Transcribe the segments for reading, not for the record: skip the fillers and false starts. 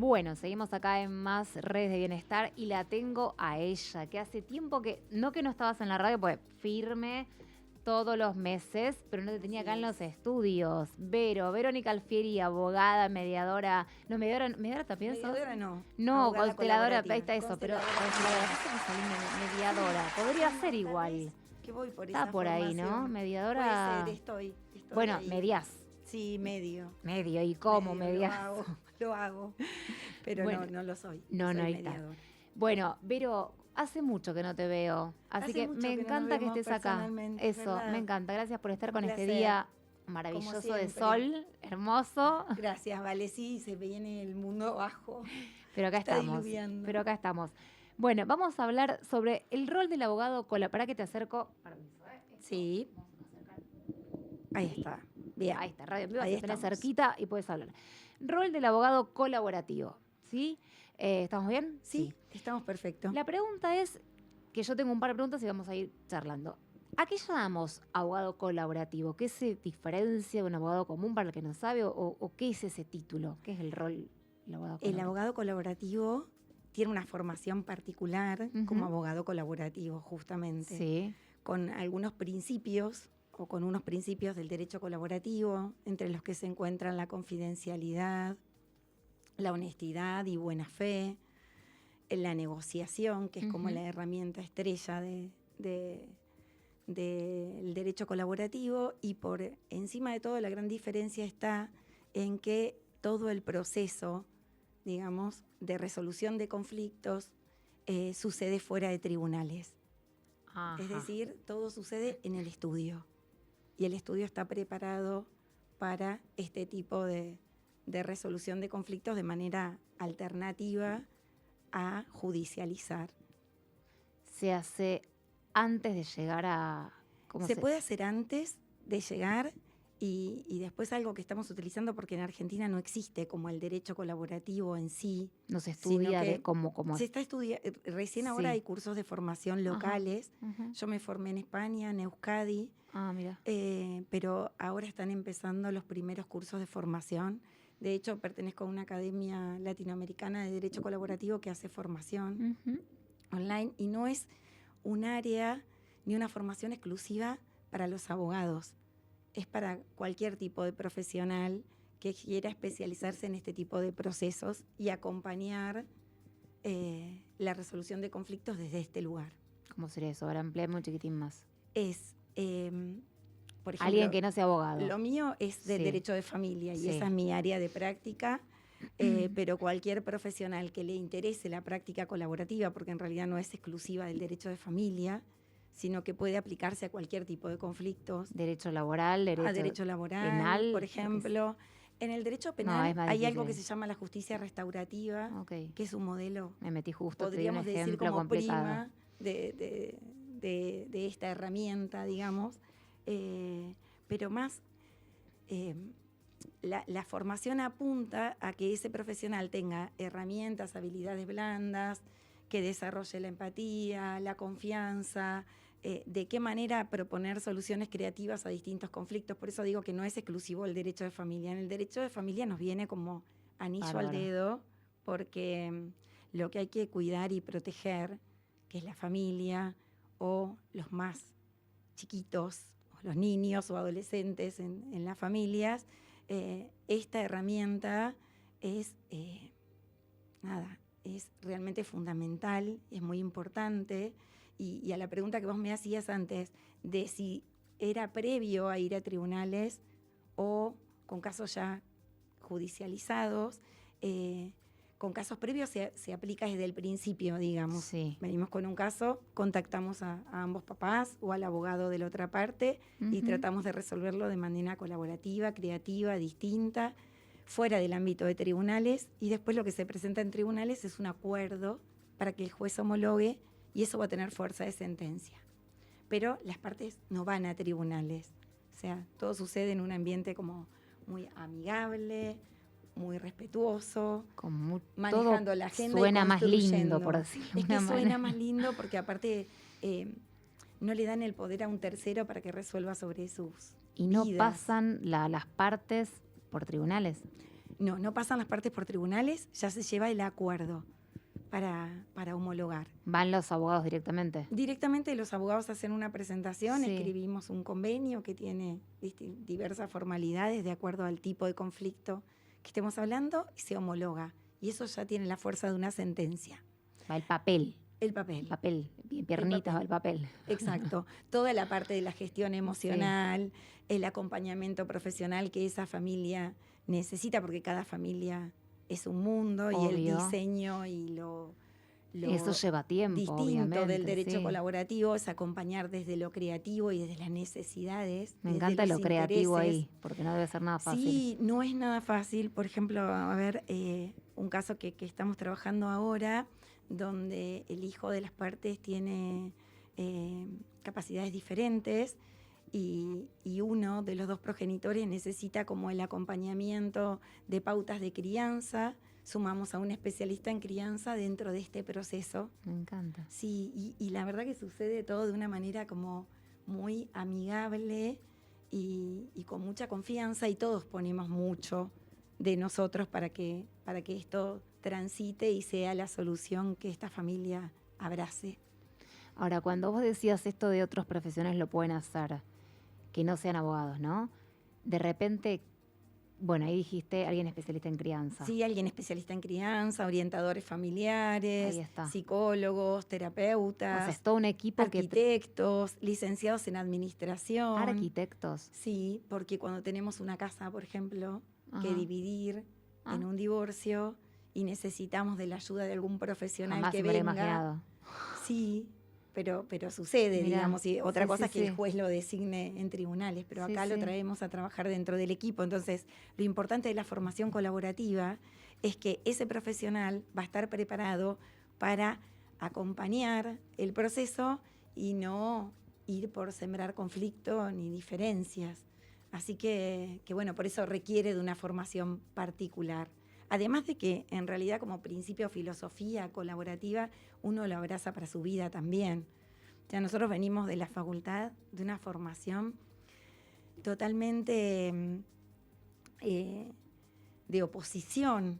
Bueno, seguimos acá en Más Redes de Bienestar y la tengo a ella, que hace tiempo que no estabas en la radio, pues firme todos los meses, pero no te tenía acá en los estudios. Verónica Alfieri, abogada, mediadora. No, mediadora también sos. Mediadora no. No, Abogada consteladora, colaborativa. ahí está eso, pero mediadora. Podría ser igual. Que voy por Está esa por ahí, ¿no? formación. Mediadora. Puede ser, estoy Bueno, ahí. mediás. Sí, medio. Medio, ¿y cómo mediás? Lo hago, pero bueno, no lo soy. No, soy ahí mediadora. está. Bueno, Vero, hace mucho que no te veo, así que me encanta que estés acá. Eso, ¿verdad? me encanta. Gracias por estar Un con placer. este día maravilloso de sol, hermoso. Gracias, Vale. Sí, se viene el mundo abajo. Pero acá Está estamos. diluviando. Pero acá estamos. Bueno, vamos a hablar sobre el rol del abogado para que te acerco. Permiso, Sí. Ahí está. Bien. Ahí está, radio en vivo, Ahí te tenés estamos. cerquita y puedes hablar. Rol del abogado colaborativo, ¿sí? ¿Estamos bien? Sí, estamos perfectos. La pregunta es, que yo tengo un par de preguntas y vamos a ir charlando. ¿A qué llamamos abogado colaborativo? ¿Qué se diferencia de un abogado común para el que no sabe? ¿O qué es ese título? ¿Qué es el rol del abogado colaborativo? El abogado colaborativo tiene una formación particular como abogado colaborativo, justamente. Sí. Con algunos principios o con unos principios del derecho colaborativo, entre los que se encuentran la confidencialidad, la honestidad y buena fe, la negociación, que es como la herramienta estrella del derecho colaborativo, y por encima de todo la gran diferencia está en que todo el proceso, digamos, de resolución de conflictos sucede fuera de tribunales. Ajá. Es decir, todo sucede en el estudio. Y el estudio está preparado para este tipo de resolución de conflictos de manera alternativa a judicializar. ¿Se hace antes de llegar a...? Se puede hacer antes de llegar y después algo que estamos utilizando, porque en Argentina no existe como el derecho colaborativo en sí. No se estudia de cómo... Se está estudiando, recién ahora hay cursos de formación locales. Yo me formé en España, en Euskadi. Mira. Pero ahora están empezando los primeros cursos de formación. De hecho, pertenezco a una academia latinoamericana de derecho colaborativo que hace formación online, y no es un área ni una formación exclusiva para los abogados. Es para cualquier tipo de profesional que quiera especializarse en este tipo de procesos y acompañar la resolución de conflictos desde este lugar. ¿Cómo sería eso? Ahora ampliame un chiquitín más. Es, por ejemplo, alguien que no sea abogado. Lo mío es de derecho de familia y esa es mi área de práctica, pero cualquier profesional que le interese la práctica colaborativa, porque en realidad no es exclusiva del derecho de familia, sino que puede aplicarse a cualquier tipo de conflictos. Derecho laboral, derecho laboral, penal, por ejemplo. En el derecho penal hay algo que se llama la justicia restaurativa, que es un modelo, me metí justo, podríamos decir, como complicado. prima de esta herramienta, digamos. Pero más, la formación apunta a que ese profesional tenga herramientas, habilidades blandas, que desarrolle la empatía, la confianza, de qué manera proponer soluciones creativas a distintos conflictos. Por eso digo que no es exclusivo el derecho de familia. En el derecho de familia nos viene como anillo al dedo, porque lo que hay que cuidar y proteger, que es la familia o los más chiquitos, o los niños o adolescentes en las familias, esta herramienta es realmente fundamental, es muy importante. Y a la pregunta que vos me hacías antes, de si era previo a ir a tribunales o con casos ya judicializados, con casos previos se aplica desde el principio, digamos. Sí. Venimos con un caso, contactamos a ambos papás o al abogado de la otra parte y tratamos de resolverlo de manera colaborativa, creativa, distinta, fuera del ámbito de tribunales, y después lo que se presenta en tribunales es un acuerdo para que el juez homologue, y eso va a tener fuerza de sentencia. Pero las partes no van a tribunales. O sea, todo sucede en un ambiente como muy amigable, muy respetuoso, manejando la agenda. Suena más lindo, por decirlo de una manera. Suena más lindo porque aparte no le dan el poder a un tercero para que resuelva sobre sus ¿Y no vidas. pasan las partes por tribunales? No pasan las partes por tribunales, ya se lleva el acuerdo para homologar. ¿Van los abogados directamente? Directamente los abogados hacen una presentación, Sí. escribimos un convenio que tiene diversas formalidades de acuerdo al tipo de conflicto que estemos hablando y se homologa. Y eso ya tiene la fuerza de una sentencia. Va el papel. El papel. El papel. Bien piernitas va el papel. Exacto. Toda la parte de la gestión emocional, el acompañamiento profesional que esa familia necesita, porque cada familia es un mundo. Obvio. Y el diseño y lo eso lleva tiempo, distinto obviamente, del derecho sí. colaborativo es acompañar desde lo creativo y desde las necesidades. Me desde encanta los lo creativo intereses. ahí, porque no debe ser nada fácil. Sí, no es nada fácil. Por ejemplo, a ver, un caso que estamos trabajando ahora, donde el hijo de las partes tiene capacidades diferentes y uno de los dos progenitores necesita como el acompañamiento de pautas de crianza. Sumamos a un especialista en crianza dentro de este proceso. Me encanta. Sí, y la verdad que sucede todo de una manera como muy amigable y con mucha confianza, y todos ponemos mucho de nosotros para que esto transite y sea la solución que esta familia abrace. Ahora, cuando vos decías esto de otros profesionales lo pueden hacer, que no sean abogados, ¿no? De repente, bueno, ahí dijiste alguien especialista en crianza. Sí, alguien especialista en crianza, orientadores familiares, Ahí está. psicólogos, terapeutas, O sea, es todo un equipo arquitectos, licenciados en administración. Arquitectos. Sí, porque cuando tenemos una casa, por ejemplo, que Ajá. dividir en un divorcio y necesitamos de la ayuda de algún profesional Jamás que me hubiera venga. imaginado. Sí, pero sucede, Mirá, digamos. Y otra sí, cosa sí, es que sí. el juez lo designe en tribunales, pero Sí, acá sí. lo traemos a trabajar dentro del equipo. Entonces, lo importante de la formación colaborativa es que ese profesional va a estar preparado para acompañar el proceso y no ir por sembrar conflicto ni diferencias. Así que bueno, por eso requiere de una formación particular. Además de que en realidad como principio filosofía colaborativa uno lo abraza para su vida también. O sea, nosotros venimos de la facultad de una formación totalmente de oposición,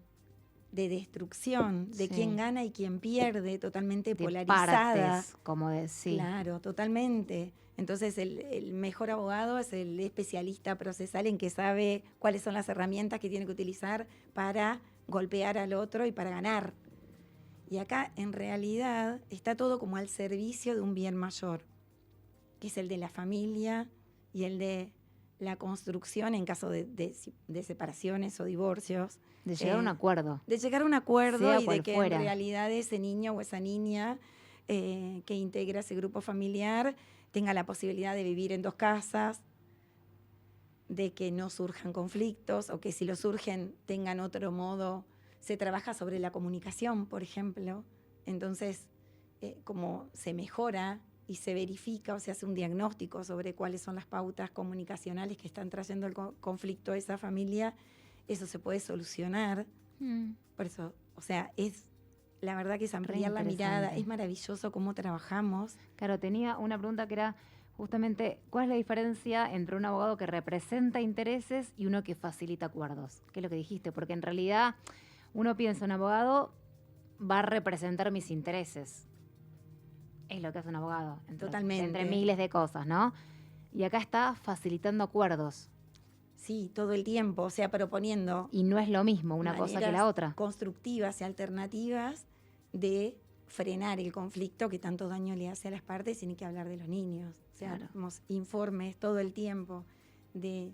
de destrucción, de Sí. quién gana y quién pierde, totalmente De polarizada. partes, como decir. Claro, totalmente. Entonces el mejor abogado es el especialista procesal en que sabe cuáles son las herramientas que tiene que utilizar para golpear al otro y para ganar. Y acá en realidad está todo como al servicio de un bien mayor, que es el de la familia y el de la construcción en caso de separaciones o divorcios. De llegar a un acuerdo. De llegar a un acuerdo Sea y cual de que fuera. en realidad ese niño o esa niña que integra ese grupo familiar tenga la posibilidad de vivir en dos casas, de que no surjan conflictos o que si los surgen tengan otro modo. Se trabaja sobre la comunicación, por ejemplo. Entonces, como se mejora y se verifica o se hace un diagnóstico sobre cuáles son las pautas comunicacionales que están trayendo el conflicto a esa familia, eso se puede solucionar. Por eso, o sea, la verdad que es ampliar la mirada. Es maravilloso cómo trabajamos. Claro, tenía una pregunta que era justamente, ¿cuál es la diferencia entre un abogado que representa intereses y uno que facilita acuerdos? ¿Qué es lo que dijiste? Porque en realidad uno piensa, un abogado va a representar mis intereses. Es lo que hace un abogado. Totalmente. Entre miles de cosas, ¿no? Y acá está facilitando acuerdos. Sí, todo el tiempo, o sea, proponiendo. Y no es lo mismo una cosa que la otra. Constructivas y alternativas de frenar el conflicto que tanto daño le hace a las partes, sin ni que hablar de los niños. O sea, tenemos informes todo el tiempo de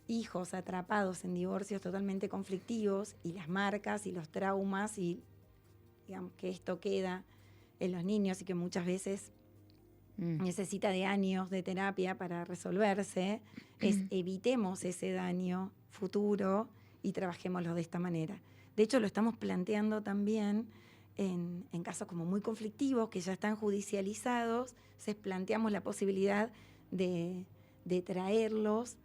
hijos atrapados en divorcios totalmente conflictivos y las marcas y los traumas y digamos que esto queda en los niños y que muchas veces necesita de años de terapia para resolverse. Evitemos ese daño futuro y trabajémoslo de esta manera. De hecho, lo estamos planteando también en casos como muy conflictivos, que ya están judicializados. Entonces planteamos la posibilidad de traerlos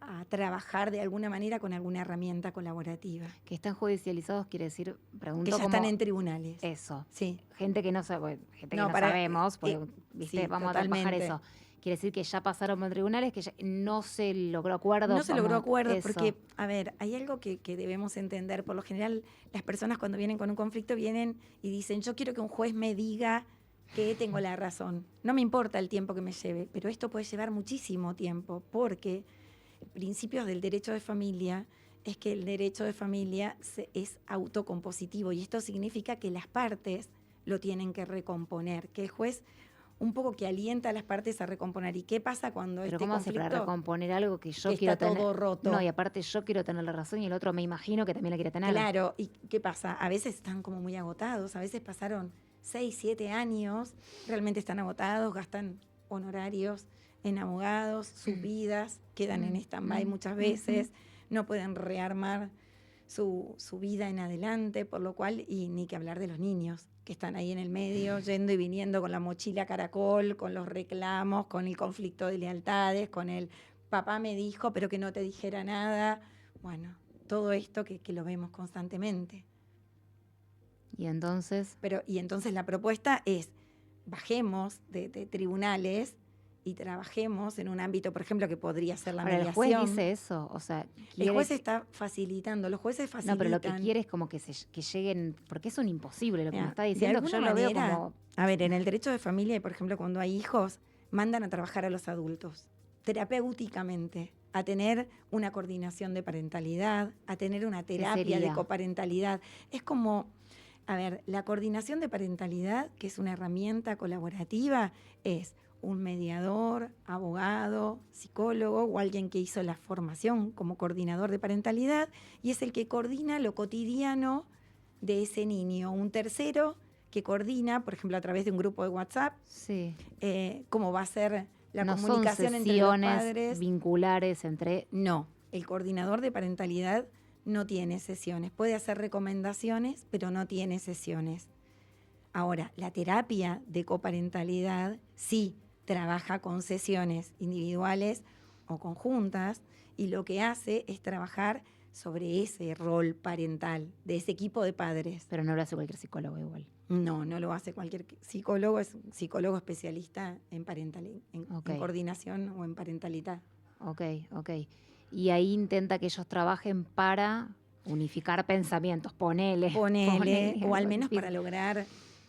a trabajar de alguna manera con alguna herramienta colaborativa. Que están judicializados quiere decir, pregunto, que ya están en tribunales. Eso. Sí. Gente que no sabe, gente que no sabemos, porque, ¿viste? Sí, vamos totalmente. a trabajar eso. quiere decir que ya pasaron por tribunales, que ya no se logró acuerdo. No se logró acuerdo eso. porque, a ver, hay algo que debemos entender. Por lo general, las personas cuando vienen con un conflicto vienen y dicen, yo quiero que un juez me diga que tengo la razón. No me importa el tiempo que me lleve, pero esto puede llevar muchísimo tiempo porque principios del derecho de familia es que el derecho de familia es autocompositivo y esto significa que las partes lo tienen que recomponer, que el juez un poco que alienta a las partes a recomponer. ¿Y qué pasa cuando Pero este ¿cómo hace conflicto para recomponer algo que yo que quiero está tener? todo roto? No, y aparte yo quiero tener la razón y el otro me imagino que también la quiere tener. Claro, ¿y qué pasa? A veces están como muy agotados, a veces pasaron 6, 7 años, realmente están agotados, gastan honorarios en abogados, sus vidas quedan en stand-by muchas veces, no pueden rearmar su vida en adelante, por lo cual, y ni que hablar de los niños que están ahí en el medio, yendo y viniendo con la mochila caracol, con los reclamos, con el conflicto de lealtades, con el papá me dijo, pero que no te dijera nada. Bueno, todo esto que lo vemos constantemente. Y entonces la propuesta es, bajemos de tribunales y trabajemos en un ámbito, por ejemplo, que podría ser la mediación. El juez dice eso, o sea, el juez está facilitando, los jueces facilitan. No, pero lo que quiere es como que lleguen, porque es un imposible lo que me está De diciendo, que yo alguna lo veo manera, como... A ver, en el derecho de familia, por ejemplo, cuando hay hijos, mandan a trabajar a los adultos, terapéuticamente, a tener una coordinación de parentalidad, a tener una terapia de coparentalidad. Es como... A ver, la coordinación de parentalidad, que es una herramienta colaborativa, es un mediador, abogado, psicólogo o alguien que hizo la formación como coordinador de parentalidad y es el que coordina lo cotidiano de ese niño. Un tercero que coordina, por ejemplo, a través de un grupo de WhatsApp, cómo va a ser la comunicación entre los padres. Vinculares entre... No, el coordinador de parentalidad no tiene sesiones. Puede hacer recomendaciones, pero no tiene sesiones. Ahora, la terapia de coparentalidad sí trabaja con sesiones individuales o conjuntas y lo que hace es trabajar sobre ese rol parental, de ese equipo de padres. Pero no lo hace cualquier psicólogo igual. No, no lo hace cualquier psicólogo, es un psicólogo especialista en coordinación o en parentalidad. Ok. Y ahí intenta que ellos trabajen para unificar pensamientos, ponele, o al menos para lograr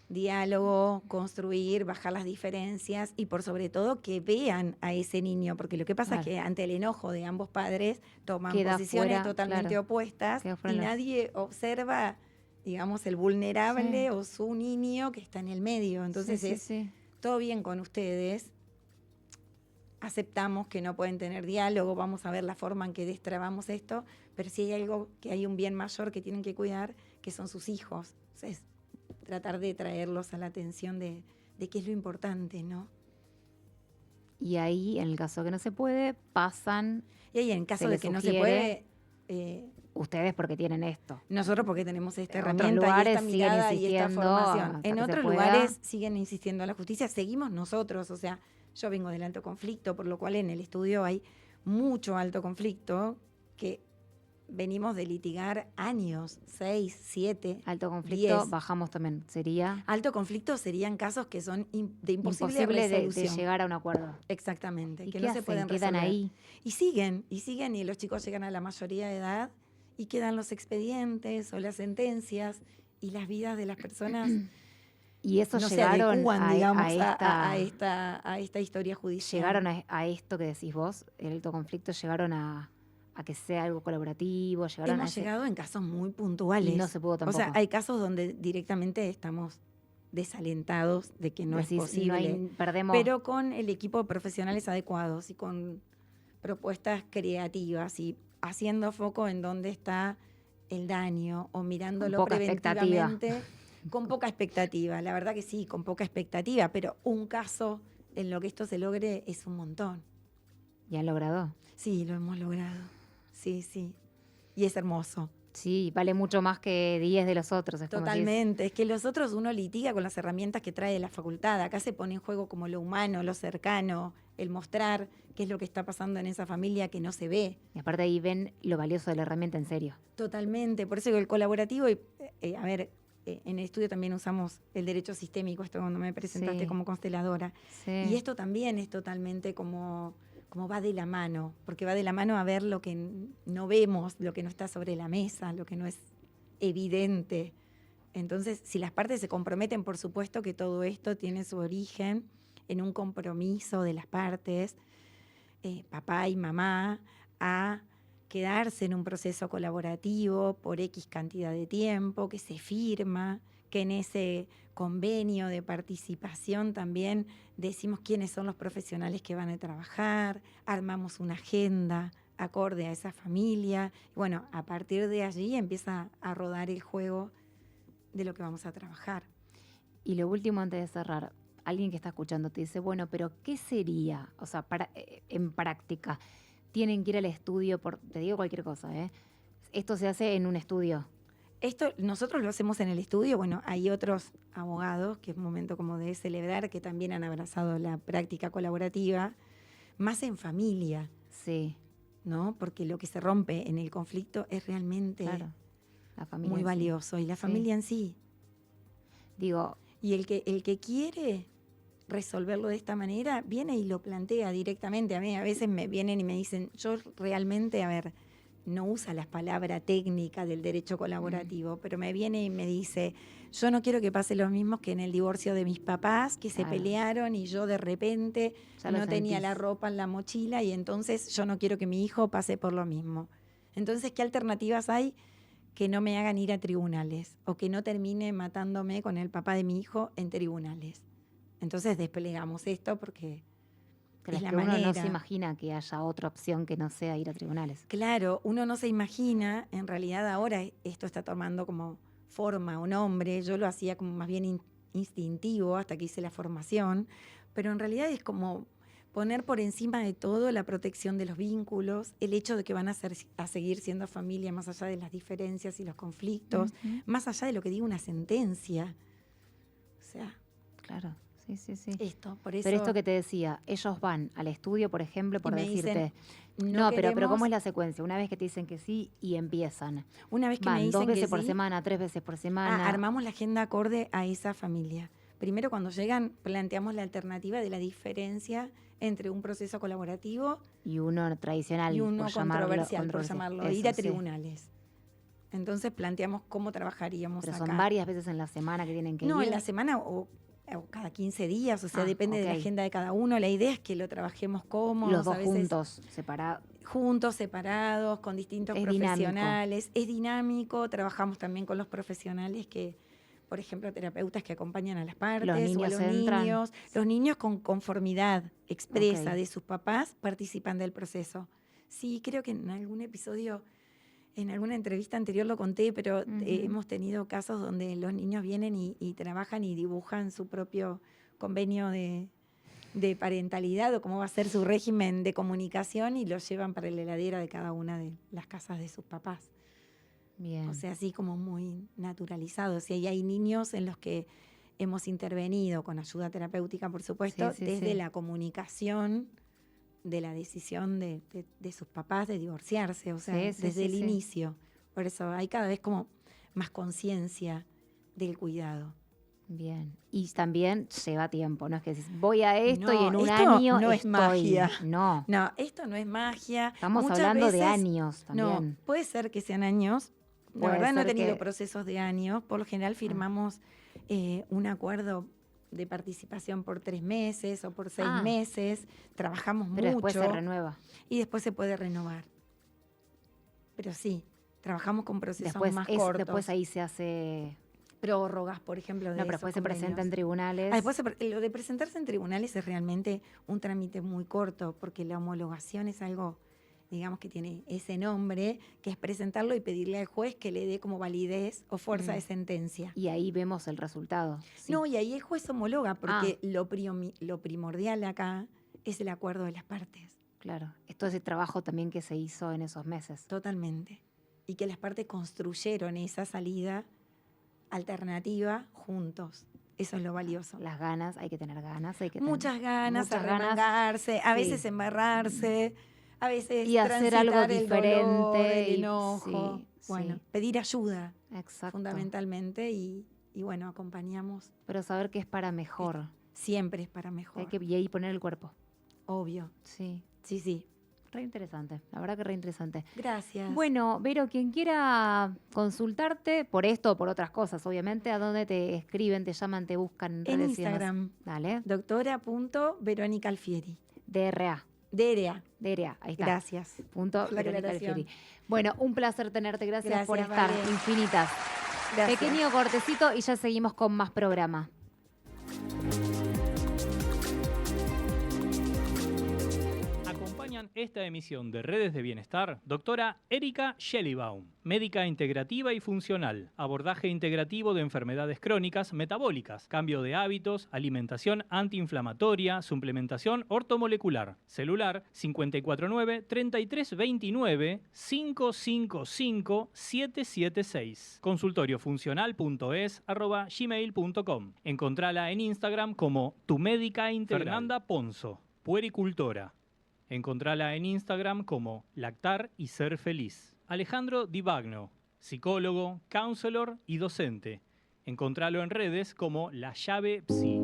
diálogo, construir, bajar las diferencias y por sobre todo que vean a ese niño, porque lo que pasa es que ante el enojo de ambos padres toman posiciones totalmente opuestas y nadie observa, digamos, el vulnerable o su niño que está en el medio. Entonces todo bien con ustedes, aceptamos que no pueden tener diálogo, vamos a ver la forma en que destrabamos esto, pero sí hay algo, que hay un bien mayor que tienen que cuidar, que son sus hijos. Entonces, tratar de traerlos a la atención de qué es lo importante, ¿no? Y ahí, en el caso que no se puede, pasan... Y ahí, en caso de que no se puede... ustedes porque tienen esto. Nosotros porque tenemos esta herramienta y esta mirada y esta formación. En otros lugares siguen insistiendo a la justicia, seguimos nosotros, o sea... Yo vengo del alto conflicto, por lo cual en el estudio hay mucho alto conflicto que venimos de litigar años, 6, 7, Alto conflicto, 10. Bajamos también, sería... Alto conflicto serían casos que son de imposible resolución. De llegar a un acuerdo. Exactamente, ¿Y que qué no se pueden resolver. Quedan ahí. Y siguen, y los chicos llegan a la mayoría de edad y quedan los expedientes o las sentencias y las vidas de las personas... Y eso no llegaron se adecúan, digamos, a esta historia judicial. Llegaron a esto que decís vos, el alto conflicto, llegaron a que sea algo colaborativo. Hemos llegado en casos muy puntuales. Y no se pudo tampoco. O sea, hay casos donde directamente estamos desalentados de que no es posible. Perdemos. Pero con el equipo de profesionales adecuados y con propuestas creativas y haciendo foco en dónde está el daño o mirándolo preventivamente. Con poca expectativa, la verdad que sí, con poca expectativa, pero un caso en lo que esto se logre es un montón. ¿Y han logrado? Sí, lo hemos logrado. Sí. Y es hermoso. Sí, vale mucho más que 10 de los otros. Totalmente. Es que los otros uno litiga con las herramientas que trae la facultad. Acá se pone en juego como lo humano, lo cercano, el mostrar qué es lo que está pasando en esa familia que no se ve. Y aparte ahí ven lo valioso de la herramienta en serio. Totalmente. Por eso el colaborativo, en el estudio también usamos el derecho sistémico, esto cuando me presentaste Sí. como consteladora. Sí. Y esto también es totalmente como va de la mano, porque va de la mano a ver lo que no vemos, lo que no está sobre la mesa, lo que no es evidente. Entonces, si las partes se comprometen, por supuesto que todo esto tiene su origen en un compromiso de las partes, papá y mamá, a quedarse en un proceso colaborativo por X cantidad de tiempo, que se firma, que en ese convenio de participación también decimos quiénes son los profesionales que van a trabajar, armamos una agenda acorde a esa familia. Y bueno, a partir de allí empieza a rodar el juego de lo que vamos a trabajar. Y lo último antes de cerrar, alguien que está escuchando te dice, bueno, pero ¿qué sería? O sea, en práctica, tienen que ir al estudio, te digo cualquier cosa, ¿eh? Esto se hace en un estudio. Esto nosotros lo hacemos en el estudio. Bueno, hay otros abogados, que es un momento como de celebrar, que también han abrazado la práctica colaborativa, más en familia. Sí. ¿No? Porque lo que se rompe en el conflicto es realmente la familia muy valioso. Y la familia en sí. Digo. Y el que quiere resolverlo de esta manera, viene y lo plantea directamente. A mí a veces me vienen y me dicen, yo realmente, no usa las palabras técnicas del derecho colaborativo, pero me viene y me dice, yo no quiero que pase lo mismo que en el divorcio de mis papás, que se pelearon y yo de repente no tenía la ropa en la mochila y entonces yo no quiero que mi hijo pase por lo mismo. Entonces, ¿qué alternativas hay? Que no me hagan ir a tribunales o que no termine matándome con el papá de mi hijo en tribunales. Entonces desplegamos esto porque es la manera. Uno no se imagina que haya otra opción que no sea ir a tribunales. Claro, uno no se imagina, en realidad ahora esto está tomando como forma o nombre, yo lo hacía como más bien instintivo hasta que hice la formación, pero en realidad es como poner por encima de todo la protección de los vínculos, el hecho de que van a seguir siendo familia más allá de las diferencias y los conflictos, más allá de lo que diga una sentencia. O sea, claro. Sí. Por eso, pero esto que te decía, ellos van al estudio, por ejemplo, por decirte, dicen, pero ¿cómo es la secuencia? Una vez que te dicen que sí y empiezan. Una vez que me dicen 2 veces que por sí, semana, 3 veces por semana. Armamos la agenda acorde a esa familia. Primero, cuando llegan, planteamos la alternativa de la diferencia entre un proceso colaborativo y uno tradicional, y uno controversial, por llamarlo, eso, ir a tribunales. Entonces planteamos cómo trabajaríamos acá. Pero son varias veces en la semana que tienen que ir. No, en la semana o cada 15 días, o sea, depende de la agenda de cada uno. La idea es que lo trabajemos cómodos. Los dos juntos, separados. Juntos, separados, con distintos profesionales. Es dinámico, trabajamos también con los profesionales que, por ejemplo, terapeutas que acompañan a las partes, los niños o a los niños. Los niños con conformidad expresa de sus papás participan del proceso. Sí, creo que en algún episodio, en alguna entrevista anterior lo conté, pero hemos tenido casos donde los niños vienen y trabajan y dibujan su propio convenio de parentalidad o cómo va a ser su régimen de comunicación y lo llevan para la heladera de cada una de las casas de sus papás. Bien. O sea, así como muy naturalizados. Y hay niños en los que hemos intervenido con ayuda terapéutica, por supuesto, desde la comunicación de la decisión de sus papás de divorciarse, o sea, desde el inicio. Por eso hay cada vez como más conciencia del cuidado. Bien. Y también lleva tiempo, no es que decís, voy a esto y en un año no estoy. Es magia. No, esto no es magia. Estamos hablando de años también. No, puede ser que sean años. La verdad no he tenido procesos de años. Por lo general firmamos un acuerdo de participación por 3 meses o por 6 meses. Trabajamos mucho. Pero después se renueva. Y después se puede renovar. Pero sí, trabajamos con procesos más cortos. Después ahí se hace prórrogas, por ejemplo. Pero después se presenta en tribunales. Lo de presentarse en tribunales es realmente un trámite muy corto, porque la homologación es algo, digamos, que tiene ese nombre, que es presentarlo y pedirle al juez que le dé como validez o fuerza de sentencia. Y ahí vemos el resultado. Sí. No, y ahí el juez homologa, porque lo primordial acá es el acuerdo de las partes. Claro, esto es el trabajo también que se hizo en esos meses. Totalmente. Y que las partes construyeron esa salida alternativa juntos. Eso es lo valioso. Las ganas, hay que tener ganas. Muchas ganas, arremangarse, a veces embarrarse, a veces y hacer algo diferente. Dolor, el enojo. Bueno, pedir ayuda. Exacto. Fundamentalmente y y bueno, acompañamos. Pero saber que es para mejor. Siempre es para mejor. Hay que y ahí poner el cuerpo. Obvio. Sí. Sí, sí. Re interesante, la verdad que re interesante. Gracias. Bueno, Vero, quien quiera consultarte por esto o por otras cosas, obviamente, ¿a dónde te escriben, te llaman, te buscan? En redes y demás? Instagram. Dale. Doctora.Verónica Alfieri. DRA. DRA. Ahí está. Gracias. Punto La Verónica aclaración. Alfieri. Bueno, un placer tenerte. Gracias por Gracias, estar. Vale. Infinitas. Gracias. Pequeño cortecito y ya seguimos con más programa. Acompañan esta emisión de Redes de Bienestar, doctora Erika Schellibaum, médica integrativa y funcional, abordaje integrativo de enfermedades crónicas metabólicas, cambio de hábitos, alimentación antiinflamatoria, suplementación ortomolecular, celular 549-3329-555-776, consultoriofuncional.es@gmail.com. Encontrala en Instagram como Tu Médica Integral. Fernanda Ponzo, puericultora. Encontrala en Instagram como Lactar y Ser Feliz. Alejandro Di Bagno, psicólogo, counselor y docente. Encontralo en redes como La Llave Psi.